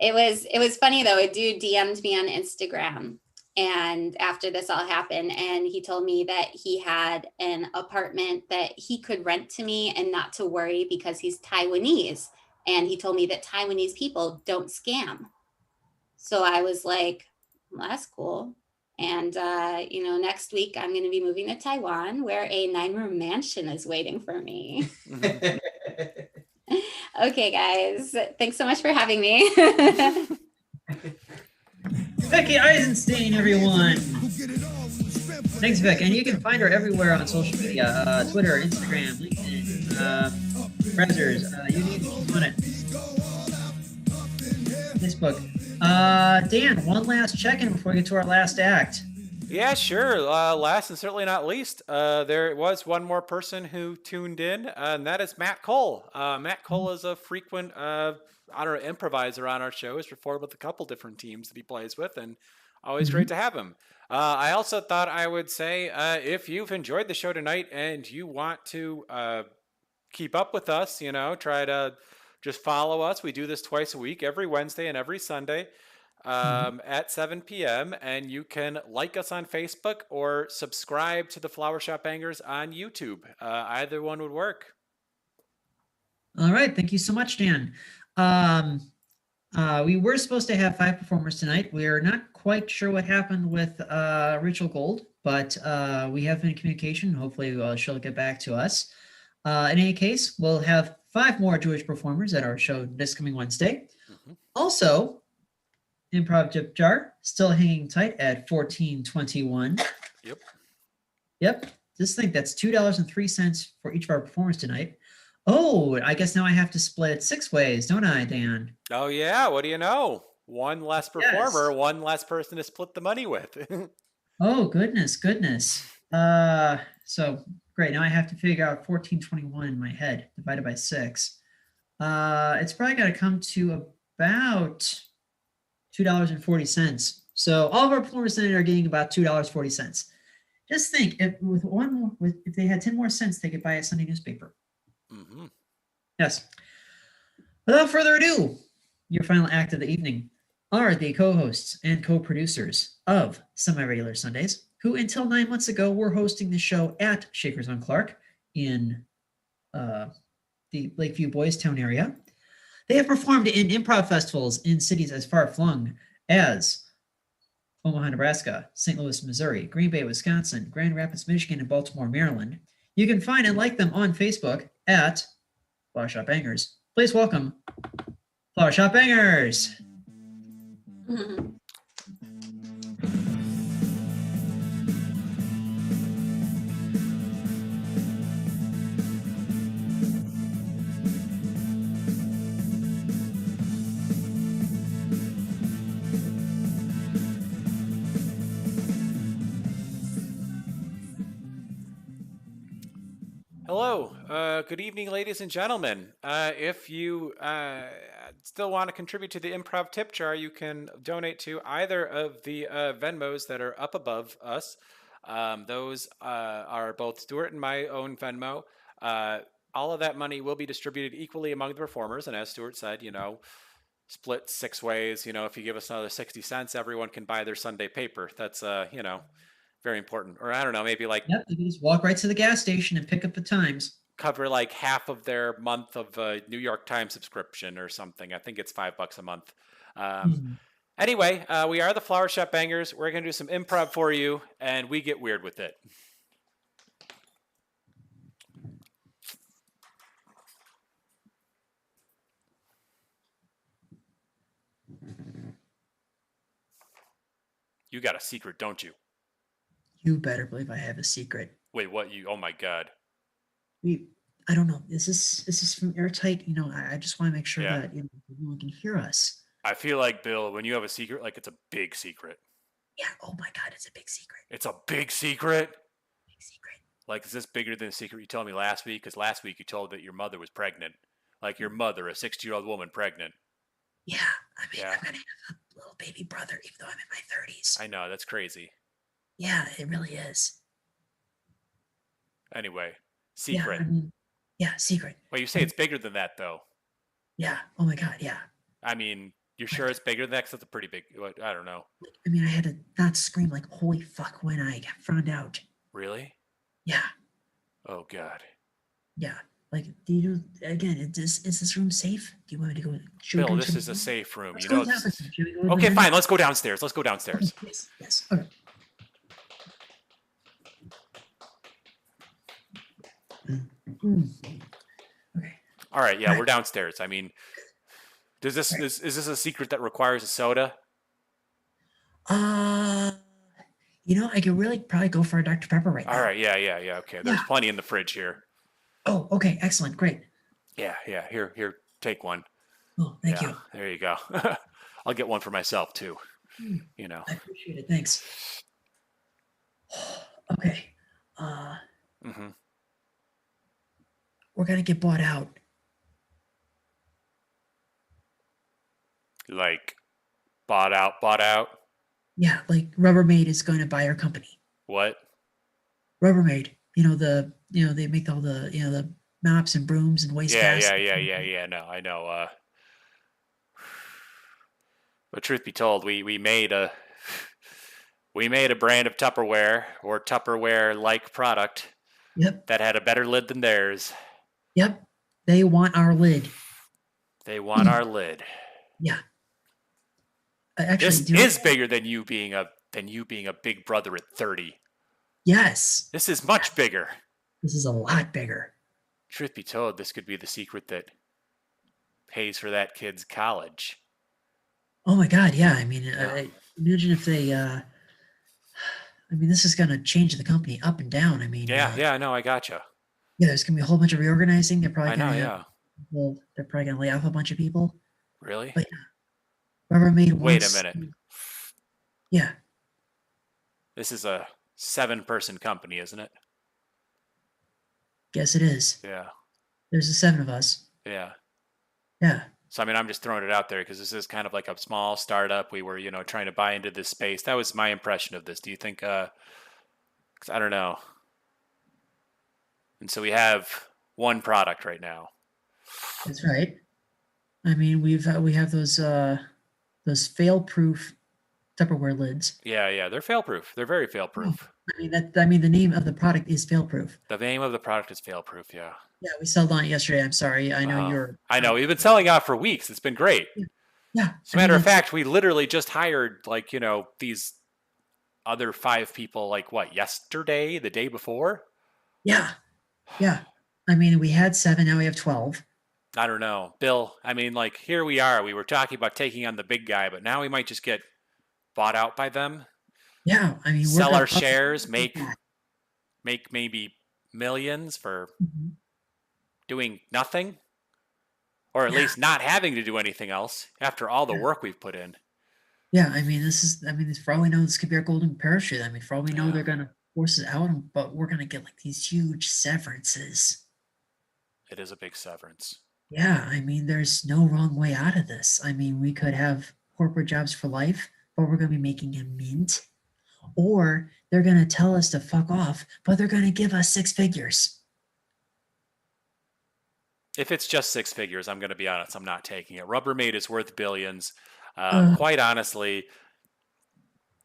It was funny though. A dude DM'd me on Instagram, and after this all happened, and he told me that he had an apartment that he could rent to me and not to worry because he's Taiwanese. And he told me that Taiwanese people don't scam. So I was like, well, that's cool. And, next week I'm going to be moving to Taiwan where a 9-room mansion is waiting for me. Okay, guys. Thanks so much for having me. Vickie Eisenstein, everyone. Thanks, Vic. And you can find her everywhere on social media, Twitter, Instagram, LinkedIn, browsers, you need to keep on it. Facebook. Dan, one last check-in before we get to our last act. Yeah, sure. Last and certainly not least, there was one more person who tuned in, and that is Matt Cole. Matt Cole is a frequent improviser on our show. He's performed with a couple different teams that he plays with, and always great to have him. I also thought I would say, if you've enjoyed the show tonight and you want to keep up with us, try to just follow us. We do this twice a week, every Wednesday and every Sunday. At 7 p.m. and you can like us on Facebook or subscribe to the Flower Shop Bangers on YouTube. Either one would work. All right. Thank you so much, Dan. We were supposed to have 5 performers tonight. We are not quite sure what happened with Rachael Gold, but we have been in communication. Hopefully she'll get back to us. In any case, we'll have 5 more Jewish performers at our show this coming Wednesday. Also, Improv Tip Jar still hanging tight at $14.21. Yep. Just think that's $2.03 for each of our performers tonight. Oh, I guess now I have to split it 6 ways, don't I, Dan? Oh yeah. What do you know? One less performer, one less person to split the money with. Oh goodness. So great. Now I have to figure out $14.21 in my head divided by 6. It's probably got to come to about $2.40. So all of our performers tonight are getting about $2.40. Just think, if they had 10 more cents, they could buy a Sunday newspaper. Yes. Without further ado, your final act of the evening are the co-hosts and co-producers of Semi-Regular Sundays, who until 9 months ago were hosting the show at Shakers on Clark in the Lakeview Boys Town area. They have performed in improv festivals in cities as far-flung as Omaha, Nebraska, St. Louis, Missouri, Green Bay, Wisconsin, Grand Rapids, Michigan, and Baltimore, Maryland. You can find and like them on Facebook at Flower Shop Bangers. Please welcome Flower Shop Bangers. Hello. Good evening, ladies and gentlemen. If you still want to contribute to the improv tip jar, you can donate to either of the Venmos that are up above us. Those are both Stuart and my own Venmo. All of that money will be distributed equally among the performers. And as Stuart said, split 6 ways. If you give us another 60 cents, everyone can buy their Sunday paper. That's, very Very important. Or I don't know, maybe like Yep, you can just walk right to the gas station and pick up the Times. cover like half of their month of New York Times subscription or something. I think it's $5 a month. Anyway, we are the Flower Shop Bangers. We're going to do some improv for you, and we get weird with it. You got a secret, don't you? You better believe I have a secret. Wait, what? You? Oh my God. I don't know. Is this from airtight? You know, I just want to make sure Yeah. that no one can hear us. I feel like, Bill, when you have a secret, like it's a big secret. Yeah. Oh my God, it's a big secret. It's a big secret. Big secret. Like, is this bigger than the secret you told me last week? Because last week you told that your mother was pregnant. Like your mother, a 60-year-old woman, pregnant. Yeah. I mean, Yeah. I'm gonna have a little baby brother, even though I'm in my 30s. I know, that's crazy. Yeah, it really is. Anyway, Yeah. secret. I mean, yeah, secret. Well, you say it's bigger than that, though. Yeah. Oh my God. Yeah. I mean, you're sure it's bigger than that? 'Cause that's a pretty big. I don't know. I mean, I had to not scream like "Holy fuck" when I found out. Really? Yeah. Oh God. Yeah. Like, do you again? Is this room safe? Do you want me to go? Should we Bill, go this to- is a safe room. Let's You go know. down. This is... Should we go to Okay, the- fine. Let's go downstairs. Let's go downstairs. Yes. Yes. Okay. Okay. All right. Yeah, Right. we're downstairs. I mean, is this a secret that requires a soda? I could really probably go for a Dr. Pepper right now. All right. Yeah. Okay. There's Yeah. plenty in the fridge here. Oh, okay. Excellent. Great. Yeah. Here. Take one. Oh, thank Yeah, you. there you go. I'll get one for myself too. Mm. You know. I appreciate it. Thanks. Okay. hmm We're gonna get bought out. Like, bought out. Yeah, like Rubbermaid is going to buy our company. What? Rubbermaid. They make all the the mops and brooms and waste Yeah. gas. No, I know. But truth be told, we made a brand of Tupperware or Tupperware-like product Yep. that had a better lid than theirs. Yep. They want our lid. They want our lid. Yeah. Actually, This do you- is bigger than you being a big brother at 30. Yes. This is much bigger. This is a lot bigger. Truth be told, this could be the secret that pays for that kid's college. Oh my God. Yeah. I mean, Yeah. imagine if they. This is going to change the company up and down. I mean. Yeah, no, I gotcha. Yeah. There's going to be a whole bunch of reorganizing. They're probably I know, going to. yeah. Well, they're probably going to lay off a bunch of people. Really? But Rubbermaid Wait a wants. minute. Yeah. This is a 7-person company, isn't it? Guess it is. Yeah. There's the 7 of us. Yeah. Yeah. So, I mean, I'm just throwing it out there because this is kind of like a small startup. We were, trying to buy into this space. That was my impression of this. Do you think, 'cause I don't know. And so we have one product right now. That's right. I mean, we have those fail-proof Tupperware lids. Yeah, they're fail-proof. They're very fail-proof. The name of the product is fail-proof. The name of the product is fail-proof, yeah. Yeah, we sold on it yesterday. I'm sorry. I know you're. I know. We've been selling out for weeks. It's been great. Yeah. As a matter of fact, we literally just hired these other 5 people, yesterday, the day before? Yeah. Yeah. I mean, we had 7, now we have 12. I don't know. Bill, here we are. We were talking about taking on the big guy, but now we might just get bought out by them. Yeah. I mean, Sell we're our up- shares, make maybe millions for Mhm. doing nothing, or at least not having to do anything else after all the Yeah. work we've put in. Yeah. For all we know, this could be our golden parachute. For all we know, Yeah. they're going to force us out, but we're going to get these huge severances. It is a big severance. Yeah, there's no wrong way out of this. We could have corporate jobs for life, but we're going to be making a mint. Or they're going to tell us to fuck off, but they're going to give us 6 figures. If it's just 6 figures, I'm going to be honest, I'm not taking it. Rubbermaid is worth billions. Uh. Quite honestly,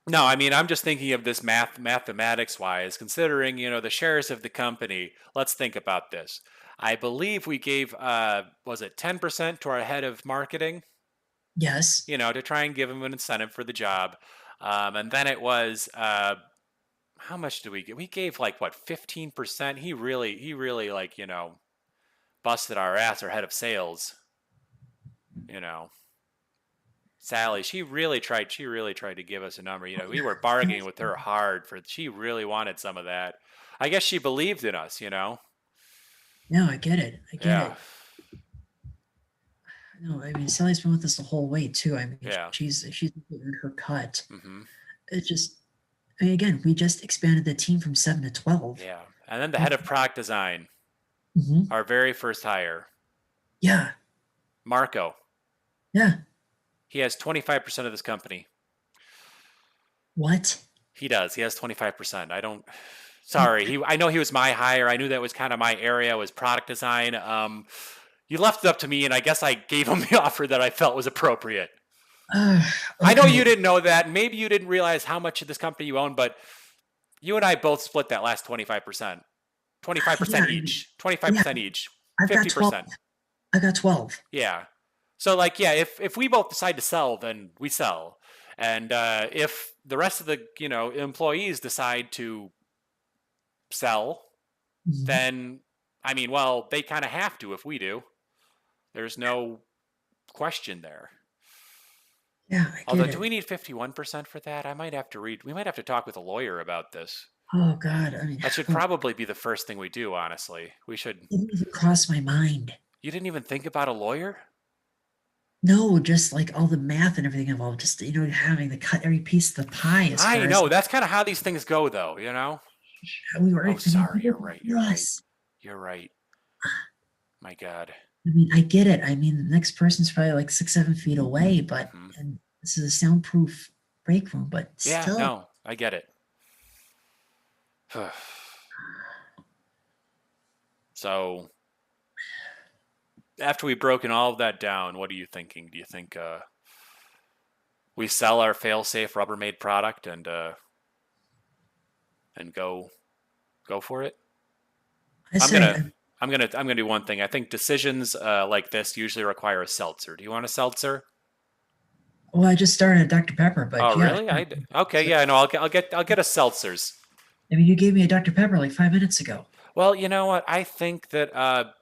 No, I mean, I'm just thinking of this mathematics wise, considering, the shares of the company. Let's think about this. I believe we gave, was it 10% to our head of marketing, Yes. to try and give him an incentive for the job. And then it was, how much did we get? We gave like what, 15%? He really like, busted our ass, our head of sales, you know. Sally, she really tried to give us a number. We were bargaining with her hard she really wanted some of that. I guess she believed in us. No, I get it. I get Yeah. it. No, I mean, Sally's been with us the whole way too. I mean, Yeah. she's earned her cut. Mm-hmm. It just, I mean, again, we just expanded the team from 7 to 12. Yeah. And then the head of product design, Mm-hmm. our very first hire, Yeah. Marco. Yeah. He has 25% of this company. What? He does. He has 25%. Sorry. I know he was my hire. I knew that was kind of my area, was product design. You left it up to me, and I guess I gave him the offer that I felt was appropriate. Okay. I know you didn't know that. Maybe you didn't realize how much of this company you own, but you and I both split that last 25%. 25% each. 25% each. I've got 50%. 12. I got 12. Yeah. So if we both decide to sell, then we sell. And if the rest of the, employees decide to sell, Mhm. then, I mean, well, they kind of have to if we do. There's no question there. Yeah, I get Although, it. do we need 51% for that? We might have to talk with a lawyer about this. Oh God, I mean, That should probably be the first thing we do, honestly. We should. it didn't even cross my mind. You didn't even think about a lawyer? No, just like all the math and everything involved. Just having to cut every piece of the pie. I know. That's kind of how these things go, though. We were. Oh, sorry. You're right. Yes. You're right. My God. I mean, I get it. I mean, the next person's probably like 6, 7 feet away, but Mhm. and this is a soundproof break room, but Yeah, still. no, I get it. So, after we've broken all of that down, what are you thinking? Do you think we sell our fail-safe Rubbermaid product and go for it? I'm gonna do one thing. I think decisions like this usually require a seltzer. Do you want a seltzer? Well, I just started a Dr. Pepper, but Oh, yeah. really? Okay, yeah, no, I'll get a seltzers. I mean, you gave me a Dr. Pepper like 5 minutes ago. Well, you know what? I think that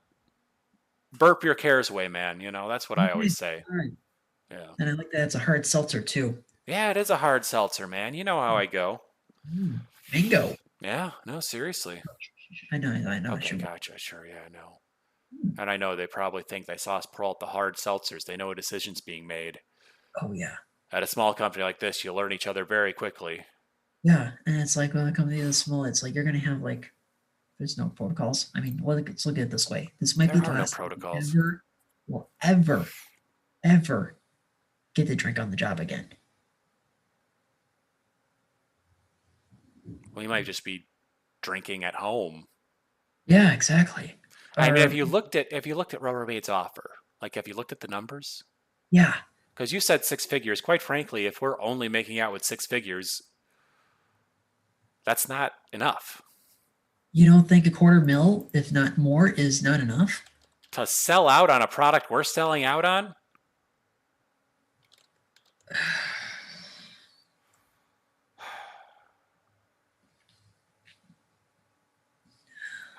burp your cares away, man. That's what I always say. All right. Yeah. And I like that it's a hard seltzer too. Yeah, it is a hard seltzer, man. You know how I go. Mango. Yeah, no, seriously. I know. Okay, gotcha. Sure, yeah, I know. And I know they probably think they saw us pour out the hard seltzers. They know a decision's being made. Oh, yeah. At a small company like this, you learn each other very quickly. Yeah, and it's like when a company is small, it's like you're going to have like, there's no protocols. I mean, well, let's look at it this way. This might be the There are no last time protocols. you will ever get to drink on the job again. We might just be drinking at home. Yeah, exactly. I mean, have you looked at Rubbermaid's offer? Like, have you looked at the numbers? Yeah. Because you said 6 figures. Quite frankly, if we're only making out with 6 figures, that's not enough. You don't think $250,000, if not more, is not enough? To sell out on a product we're selling out on?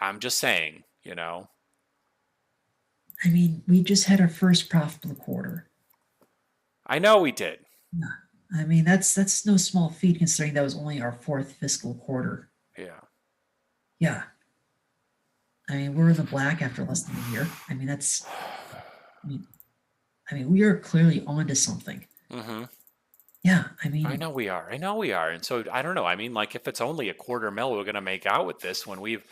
I'm just saying, I mean, we just had our first profitable quarter. I know we did. I mean, that's no small feat considering that was only our 4th fiscal quarter. Yeah. Yeah. I mean, we're in the black after less than a year. I mean, we are clearly onto something. Mm-hmm. Yeah, I mean, I know we are. And so I don't know. I mean, like, if it's only $250,000 we're going to make out with this when we've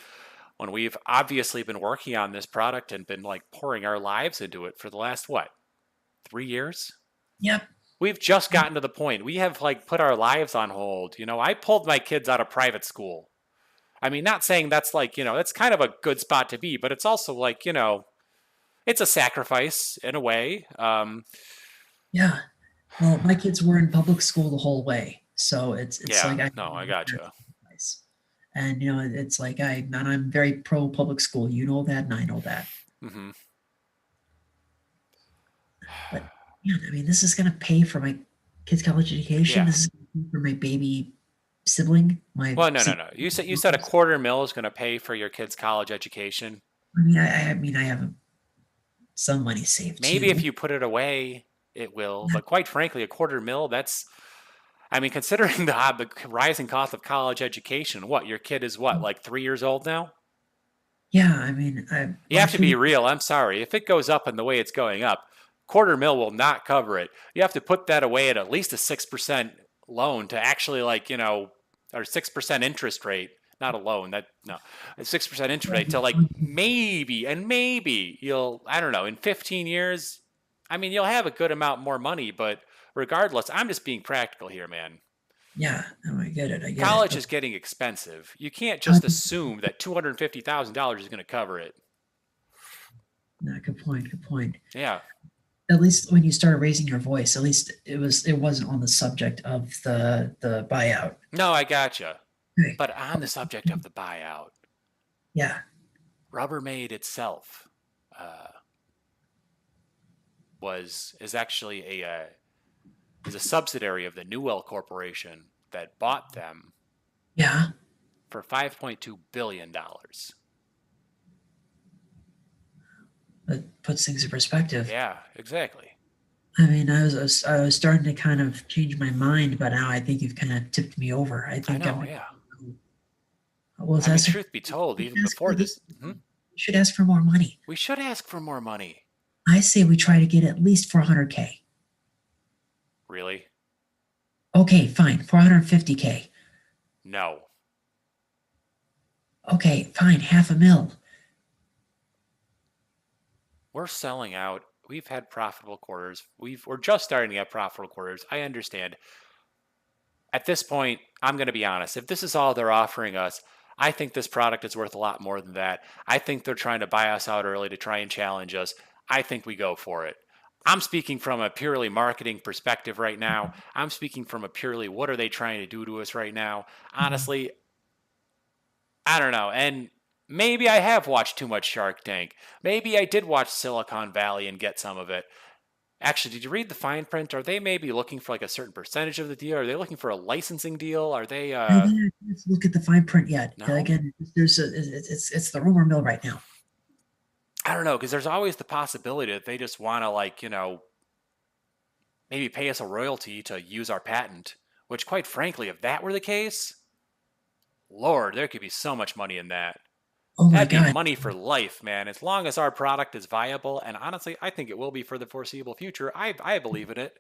obviously been working on this product and been like pouring our lives into it for the last 3 years? Yep. We've just gotten to the point. We have like put our lives on hold. I pulled my kids out of private school. I mean, not saying that's like, that's kind of a good spot to be, but it's also like, it's a sacrifice in a way. Yeah. Well, my kids were in public school the whole way. So it's Yeah, like no, I gotcha. and it's like I'm very pro public school. You know that, and I know that. Hmm. But yeah, I mean, this is gonna pay for my kid's college education. Yeah. This is gonna pay for my baby sibling. Well, no. You said $250,000 is going to pay for your kid's college education. I mean, I have some money saved Maybe too. if you put it away, it will. But quite frankly, $250,000, that's, I mean, considering the rising cost of college education, what, your kid is what, like 3 years old now? Yeah, I mean, You have to be real. I'm sorry. If it goes up in the way it's going up, $250,000 will not cover it. You have to put that away at least a 6% loan to actually, like, or 6% interest rate, not a loan, a 6% interest rate to, like, maybe you'll, I don't know, in 15 years, I mean, you'll have a good amount more money, but regardless, I'm just being practical here, man. Yeah, no, I get it. College is getting expensive. You can't just assume that $250,000 is going to cover it. No, good point. Yeah. At least when you started raising your voice, at least it wasn't on the subject of the buyout. No, I gotcha. Right. But on the subject of the buyout, yeah, Rubbermaid itself is actually is a subsidiary of the Newell Corporation that bought them. Yeah. For $5.2 billion. That puts things in perspective. Yeah, exactly. I mean, I was starting to kind of change my mind, but now I think you've kind of tipped me over. I think I know, yeah. Well, I mean, truth be told, even before this, we should ask for more money. We should ask for more money. I say we try to get at least $400K. Really? Okay, fine, $450K. No. Okay, fine, $500,000. We're selling out. We've had profitable quarters. We're just starting to get profitable quarters. I understand. At this point, I'm going to be honest. If this is all they're offering us, I think this product is worth a lot more than that. I think they're trying to buy us out early to try and challenge us. I think we go for it. I'm speaking from a purely marketing perspective right now. I'm speaking from a purely what are they trying to do to us right now. Honestly, I don't know. And maybe I have watched too much Shark Tank. Maybe I did watch Silicon Valley and get some of it. Actually, did you read the fine print? Are they maybe looking for like a certain percentage of the deal? Are they looking for a licensing deal? Are they? I didn't look at the fine print yet. No? Again, it's the rumor mill right now. I don't know, because there's always the possibility that they just want to, like, maybe pay us a royalty to use our patent. Which, quite frankly, if that were the case, Lord, there could be so much money in that. Oh my That'd God. be money for life, man. As long as our product is viable, and honestly, I think it will be for the foreseeable future. I believe in it.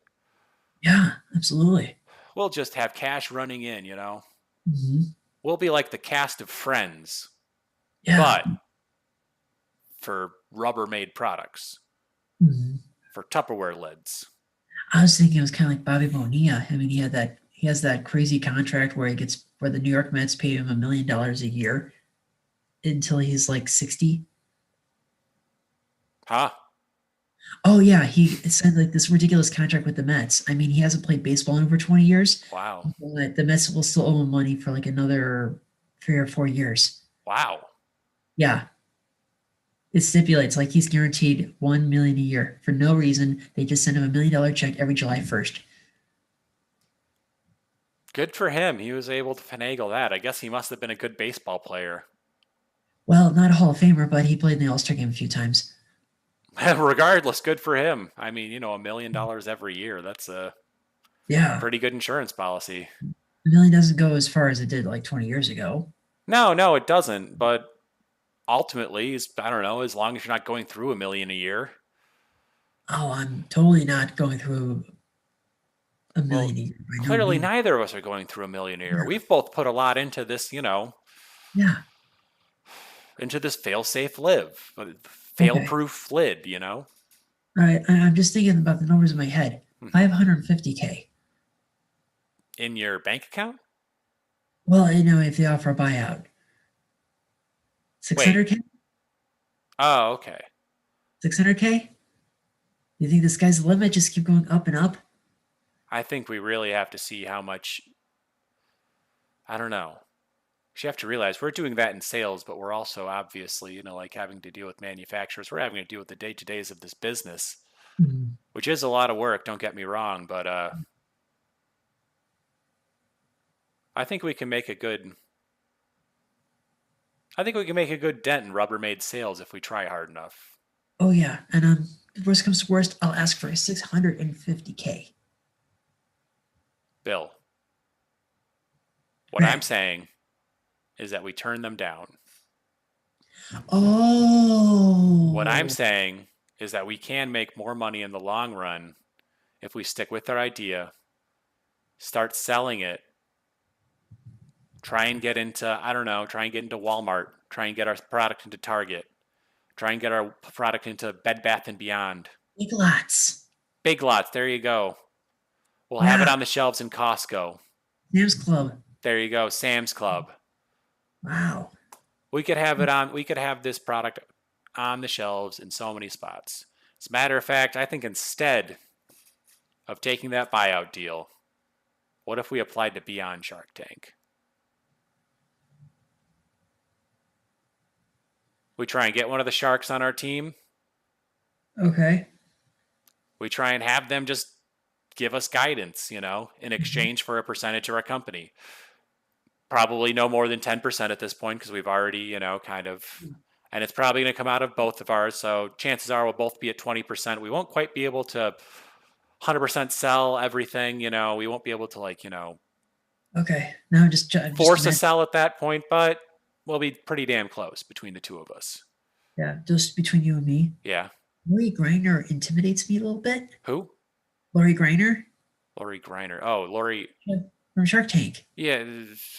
Yeah, absolutely. We'll just have cash running in, Mm-hmm. We'll be like the cast of Friends, Yeah. but for Rubbermaid products, for Tupperware lids. I was thinking it was kind of like Bobby Bonilla. I mean, he has that crazy contract where the New York Mets paid him $1 million a year until he's like 60. Huh? Oh yeah, he signed like this ridiculous contract with the Mets. I mean, he hasn't played baseball in over 20 years. Wow. But the Mets will still owe him money for like another 3 or 4 years. Wow. Yeah. It stipulates like he's guaranteed $1 million a year for no reason. They just send him $1 million check every July 1st. Good for him. He was able to finagle that. I guess he must have been a good baseball player. Well, not a Hall of Famer, but he played in the All-Star game a few times. Regardless, good for him. I mean, $1 million every year. That's a pretty good insurance policy. $1 million doesn't go as far as it did like 20 years ago. No, it doesn't. But ultimately, I don't know, as long as you're not going through $1 million a year. Oh, I'm totally not going through $1 million a year. Clearly, neither of us are going through $1 million a year. Yeah. We've both put a lot into this, Yeah. Into this fail-safe fail-proof lid, All right, I'm just thinking about the numbers in my head. $550K. In your bank account? Well, if they offer a buyout. $600K? Oh, okay. $600K? You think the sky's the limit? Just keep going up and up? I think we really have to see how much I don't know. You have to realize we're doing that in sales, but we're also obviously, you know, like having to deal with manufacturers. We're having to deal with the day-to-days of this business, Mhm. which is a lot of work. Don't get me wrong, but I think we can make a good. I think we can make a good dent in Rubbermaid sales if we try hard enough. Oh yeah, and if worst comes to worst, I'll ask for a $650K. Bill, what Right. I'm saying is that we turn them down. Oh. What I'm saying is that we can make more money in the long run if we stick with our idea, start selling it, try and get into, I don't know, try and get into Walmart, try and get our product into Target, try and get our product into Bed Bath & Beyond. Big Lots. Big Lots, there you go. We'll have it Yeah. on the shelves in Costco. Sam's Club. There you go, Sam's Club. Wow. We could have it on, we could have this product on the shelves in so many spots. As a matter of fact, I think instead of taking that buyout deal, what if we applied to be on Shark Tank? We try and get one of the sharks on our team. Okay. We try and have them just give us guidance, you know, in exchange for a percentage of our company. Probably no more than 10% at this point because we've already, you know, kind of, and it's probably going to come out of both of ours. So chances are we'll both be at 20%. We won't quite be able to 100% sell everything, you know, we won't be able to, like, you know, Okay. Now just force a sell at that point, but we'll be pretty damn close between the two of us. Yeah, just between you and me. Yeah. Lori Greiner intimidates me a little bit. Who? Lori Greiner Lori Greiner. Oh, Lori. from Shark Tank. Yeah,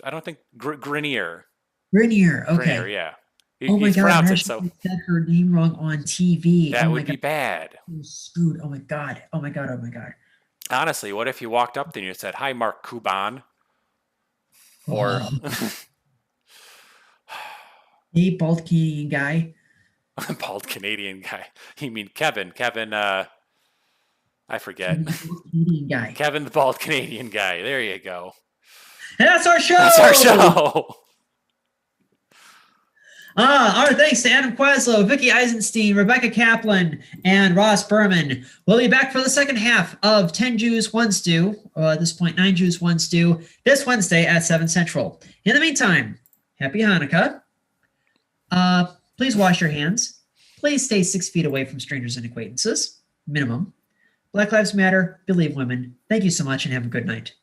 I don't think Grenier. Grenier. Okay. Grenier, yeah. Oh my God! pronounce Imagine it, so if I said her name wrong on TV. that Oh my would be God. bad. I'm screwed. Oh my God. Oh my God. Oh my God. Honestly, what if you walked up there and you said, "Hi, Mark Cuban," or Oh. Hey, bald Canadian guy. bald Canadian guy? You mean Kevin? I forget. Bald Canadian guy. Kevin, the bald Canadian guy. There you go. And that's our show. That's our show. Our thanks to Adam Kwaselow, Vickie Eisenstein, Rebecca Kaplan, and Ross Berman. We'll be back for the second half of 10 Jews, 1 Stew, at this point, 9 Jews, 1 Stew, this Wednesday at 7 Central. In the meantime, happy Hanukkah. Please wash your hands. Please stay 6 feet away from strangers and acquaintances, minimum. Black Lives Matter, believe women. Thank you so much and have a good night.